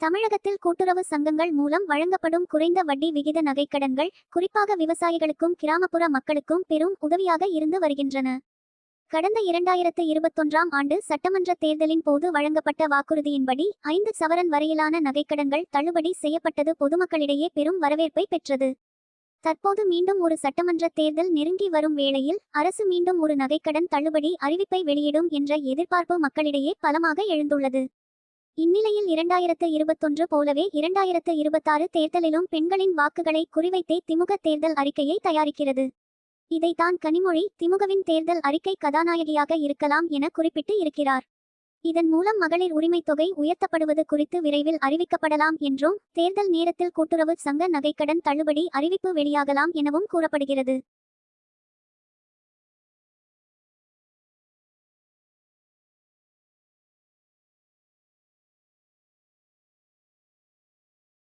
தமிழகத்தில் கூட்டுறவு சங்கங்கள் மூலம் வழங்கப்படும் குறைந்த வட்டி விகித நகைக்கடன்கள் குறிப்பாக விவசாயிகளுக்கும் கிராமப்புற மக்களுக்கும் பெரும் உதவியாக இருந்து வருகின்றன. கடந்த 2021ஆம் ஆண்டு சட்டமன்ற தேர்தலின் போது வழங்கப்பட்ட வாக்குறுதியின்படி 5 சவரன் வரையிலான நகைக்கடன்கள் தள்ளுபடி செய்யப்பட்டது பொதுமக்களிடையே பெரும் வரவேற்பை பெற்றது. தற்போது மீண்டும் ஒரு சட்டமன்ற தேர்தல் நெருங்கி வரும் வேளையில் அரசு மீண்டும் ஒரு நகைக்கடன் தள்ளுபடி அறிவிப்பை வெளியிடும் என்ற எதிர்பார்ப்பு மக்களிடையே பலமாக எழுந்துள்ளது. இந்நிலையில் 2021 போலவே 2026 தேர்தலிலும் பெண்களின் வாக்குகளை குறிவைத்தே திமுக தேர்தல் அறிக்கையை தயாரிக்கிறது. இதைத்தான் கனிமொழி திமுகவின் தேர்தல் அறிக்கை கதாநாயகியாக இருக்கலாம் என குறிப்பிட்டு இருக்கிறார். இதன் மூலம் மகளிர் உரிமைத் தொகை உயர்த்தப்படுவது குறித்து விரைவில் அறிவிக்கப்படலாம் என்றும், தேர்தல் நேரத்தில் கூட்டுறவு சங்க நகைக்கடன் தள்ளுபடி அறிவிப்பு வெளியாகலாம் எனவும் கூறப்படுகிறது.